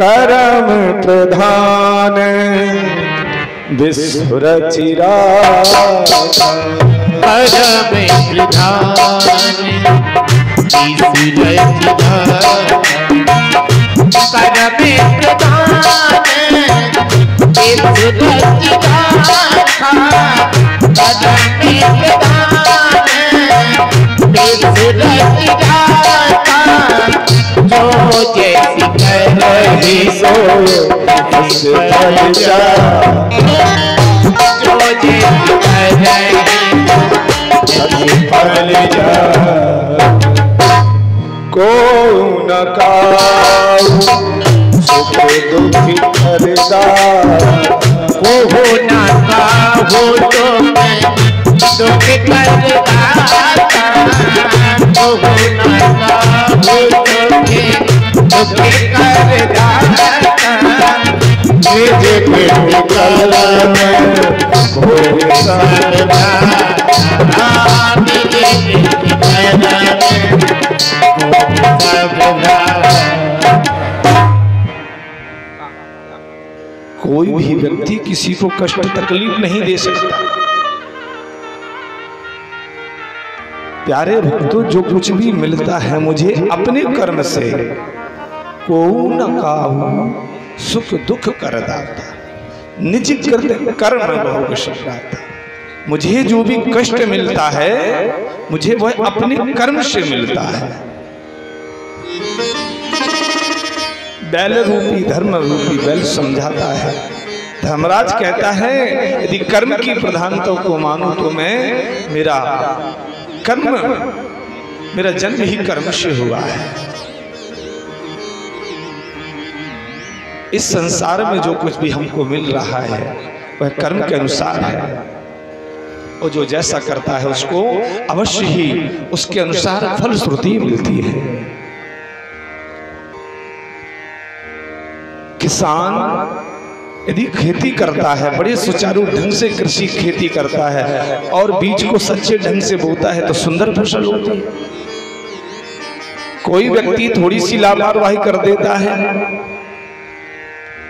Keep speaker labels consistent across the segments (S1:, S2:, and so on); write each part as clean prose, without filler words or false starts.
S1: करम प्रधान विश्व रचिरा
S2: परम प्रधान विश्व रचिरा परम प्रधान विश्व रचिरा परम प्रधान विश्व रचिरा जो जैसी करही सो
S1: विश्व रचिरा
S2: जो जैसी करही
S1: फल जा को न काऊ सुख दुखी करदा
S2: को हो ना काहू तो मैं दुख करदा को हो ना काहू तो मैं दुख करदा
S1: जे पेट कलम भोग
S2: करदा
S1: कोई भी व्यक्ति किसी को कष्ट तकलीफ नहीं दे सकता। प्यारे भक्तों, जो कुछ भी मिलता है मुझे अपने कर्म से, को न काहू सुख दुख कर दाता, निज कृत कर्म भोग शिवदाता। मुझे जो भी कष्ट मिलता है मुझे वह अपने कर्म से मिलता है। बैल रूपी धर्म रूपी बैल समझाता है। धर्मराज कहता है यदि कर्म की प्रधानता को मानूं तो मैं मेरा जन्म ही कर्म से हुआ है। इस संसार में जो कुछ भी हमको मिल रहा है वह कर्म के अनुसार है, और जो जैसा करता है उसको अवश्य ही उसके अनुसार फलश्रुति मिलती है। किसान यदि खेती करता है, बड़े सुचारू ढंग से कृषि खेती करता है और बीज को सच्चे ढंग से बोता है तो सुंदर फसल होती है। कोई व्यक्ति थोड़ी सी लापरवाही कर देता है,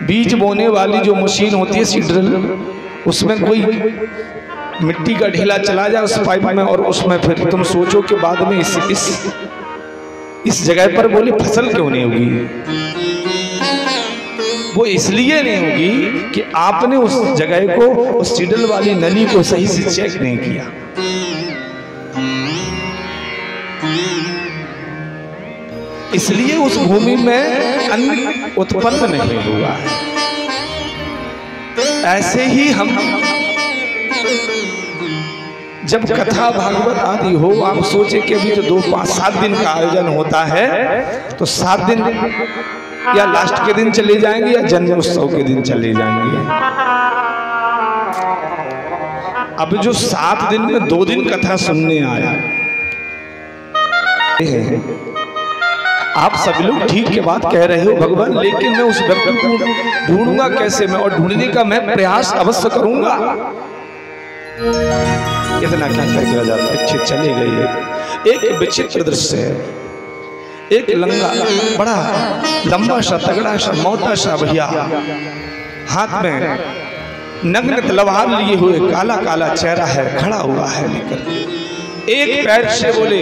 S1: बीज बोने वाली जो मशीन होती है सीड्रिल, उसमें कोई मिट्टी का ढेला चला जाए उस पाइप में और उसमें फिर तुम सोचो कि बाद में इस जगह पर बोली फसल क्यों नहीं होगी। वो इसलिए नहीं होगी कि आपने उस जगह को, उस सीडल वाली नली को सही से चेक नहीं किया। इसलिए उस भूमि में अन्न उत्पन्न नहीं हुआ है। ऐसे ही हम जब कथा भागवत आदि हो, आप सोचे कि अभी तो 2, 5, 7 दिन का आयोजन होता है तो 7 दिन या लास्ट के दिन चले जाएंगे या जन्म उत्सव के दिन चले जाएंगे। अब जो 7 दिन में 2 दिन कथा सुनने आया, आप सभी लोग ठीक के बात कह रहे हो भगवान, लेकिन मैं उस व्यक्ति को ढूंढूंगा कैसे मैं, और ढूंढने का मैं प्रयास अवश्य करूंगा। इतना क्या करके राजा परीक्षित चले गए। एक विचित्र दृश्य है। एक लंगा, बड़ा लंबा सा, तगड़ा सा, मोटा सा भैया, हाथ में नग्न तलवार लिए हुए, काला काला चेहरा है, खड़ा हुआ है लेकर। एक पैर से बोले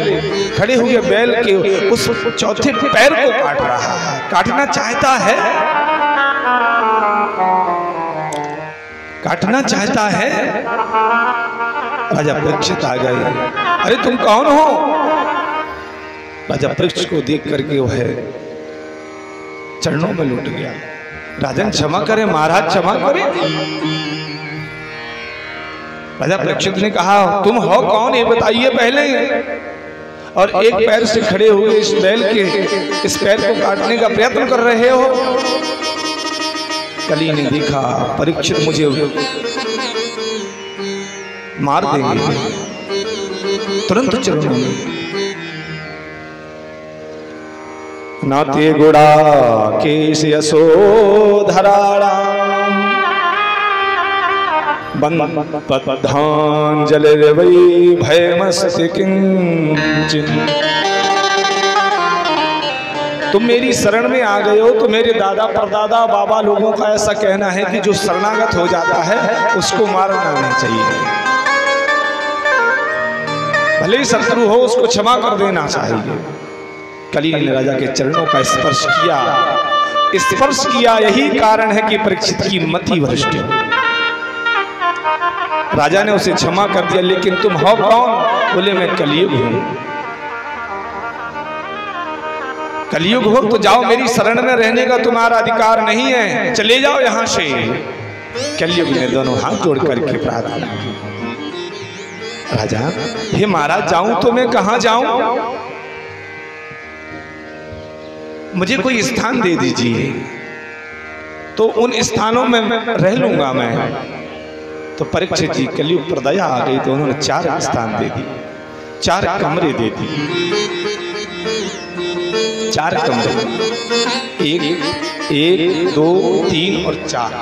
S1: खड़े हुए बैल के उस चौथे पैर को काट रहा है, काटना चाहता है, काटना चाहता है। राजा परीक्षित आ गए। अरे तुम कौन हो? राजा परीक्षित को देख करके वो है चरणों में लुट गया। राजन क्षमा करे महाराज, क्षमा करे। राजा परीक्षित ने कहा तुम हो कौन ये बताइए पहले। और एक पैर से खड़े हुए इस बैल के इस पैर को काटने का प्रयत्न कर रहे हो। कली ने देखा परीक्षित मुझे मार देंगे, तुरंत चरणों में नाते गुड़ा केश यशोधराणा बद्धांजलि वै भयमस्ति किंचिन तुम मेरी शरण में आ गए हो तो मेरे दादा परदादा बाबा लोगों का ऐसा कहना है कि जो शरणागत हो जाता है उसको मारना नहीं चाहिए, भले ही शत्रु हो उसको क्षमा कर देना चाहिए। कली ने राजा के चरणों का स्पर्श किया, यही कारण है कि परीक्षित की मति भ्रष्ट हो। राजा ने उसे क्षमा कर दिया, लेकिन तुम हो कौन? बोले मैं कलयुग हूं। कलयुग हो तो जाओ, मेरी शरण में रहने का तुम्हारा अधिकार नहीं है, चले जाओ यहां से। कलयुग ने दोनों हाथ जोड़ करके प्रार्थना की, राजा हे महाराज जाऊं तो मैं कहां जाऊं? मुझे कोई स्थान दे दीजिए तो उन स्थानों में रह लूंगा मैं। तो परीक्षित जी कलयुग पर दया आ गई तो उन्होंने 4 स्थान दे दिए, 4 कमरे दे दिए। 4 कमरे, 1, 2, 3 और 4।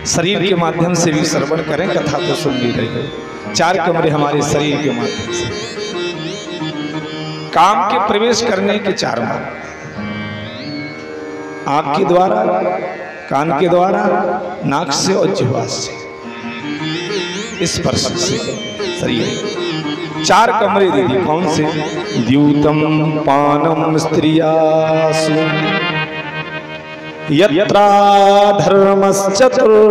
S1: शरीर के माध्यम से भी श्रवण करें, कथा तो सुन भी रहे हो। 4 कमरे हमारे शरीर के माध्यम से, काम के प्रवेश करने के 4 मार्ग, आंख के द्वारा, कान के द्वारा, नाक से और जिह्वा से, स्पर्श से शरीर। 4 कमरे दे दिए। कौन से? द्यूतम पानम स्त्रियासु यत्रा धर्मश्चतुर्विधा।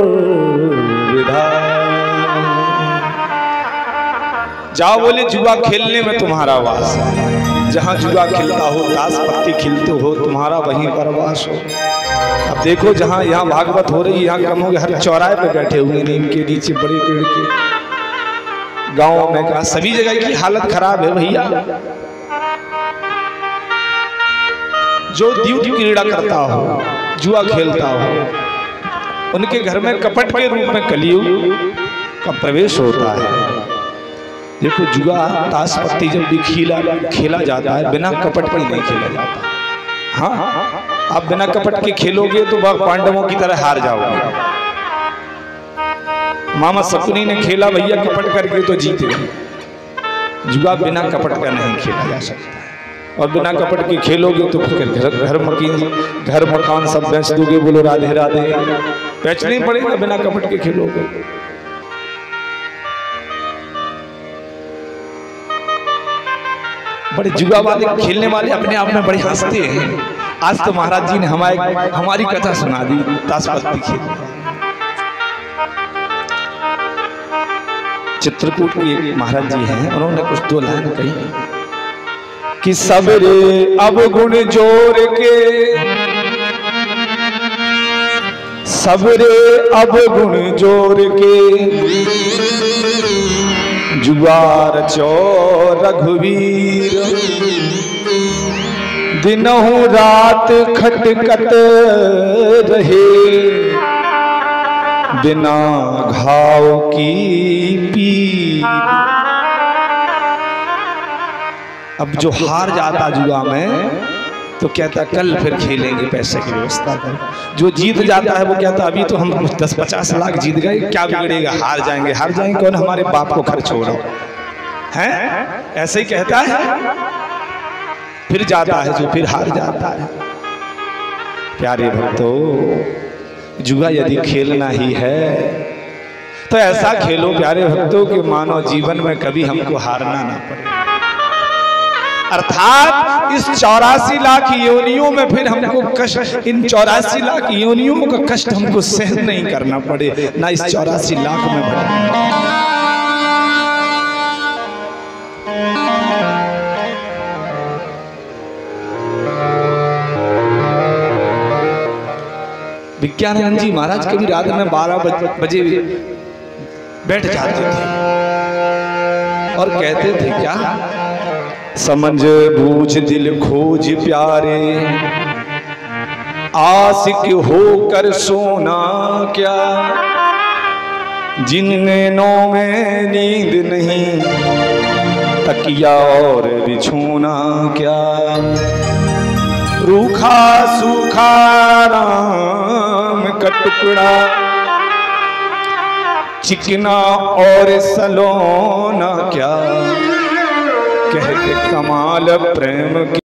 S1: जाओ बोले जुआ खेलने में तुम्हारा वास, जहां जुआ खिलता हो, ताश पत्ती खिलते हो, तुम्हारा वहीं पर वास हो। अब देखो जहां यहाँ भागवत हो रही है, यहाँ कम हो गया, हर चौराहे पे बैठे हुए नीम के नीचे, बड़े पेड़ के, गांव में कहा सभी जगह की हालत खराब है भैया। जो द्यूत क्रीड़ा करता हो, जुआ खेलता हो, उनके घर में कपट के रूप में कलयुग का प्रवेश होता है। देखो जुआ ताश पत्ती जब भी खेला जाता है बिना कपट के नहीं खेला जाता। हाँ, आप बिना कपट के खेलोगे तो पांडवों की तरह हार जाओगे। मामा शकुनी ने खेला भैया कपट करके तो जीत गए। जुआ बिना कपट का नहीं खेला जा सकता, और बिना कपट के खेलोगे तो फिर घर मकान सब बेच दोगे। बोलो राधे राधे, बेचना ही पड़ेगा बिना कपट के खेलोगे। बड़े जुआ वाले खेलने वाले अपने आप में बड़े हंसते हैं। आज तो महाराज जी ने हमारी कथा सुना दी, ताश पत्ती खेल। चित्रकूट के एक महाराज जी हैं, उन्होंने कुछ 2 लाइन कही कि सबरे अवगुण जोर के, सबरे अवगुण जोर के, जुआर चो रघुवीर, दिनहु रात खटकत रहे, बिना घाव की पीर। अब जो हार जाता जुआ में तो कहता कल फिर खेलेंगे, पैसे की व्यवस्था कर। जो जीत जाता है वो कहता अभी तो हम 10-50 लाख जीत गए, क्या बिगड़ेगा, हार जाएंगे कौन, हमारे बाप को खर्च हो रहा है, ऐसे ही कहता है। फिर जाता है जो फिर हार जाता है। प्यारे भक्तों, जुआ यदि खेलना ही है तो ऐसा खेलो प्यारे भक्तों कि मानव जीवन में कभी हमको हारना ना पड़े। अर्थात इस 84 लाख योनियों में फिर हमको कष्ट, इन 84 लाख योनियों का कष्ट हमको सहन नहीं करना पड़े, ना इस 84 लाख में भटकना। विज्ञानंद जी महाराज कभी रात में 12 बजे बैठ जाते थे और कहते थे क्या, समझ बूझ दिल खोज प्यारे, आशिक होकर सोना क्या, जिन नैनों में नींद नहीं, तकिया और बिछोना क्या, रूखा सूखा राम का टुकड़ा, चिकना और सलोना क्या, कहते कमाल प्रेम की।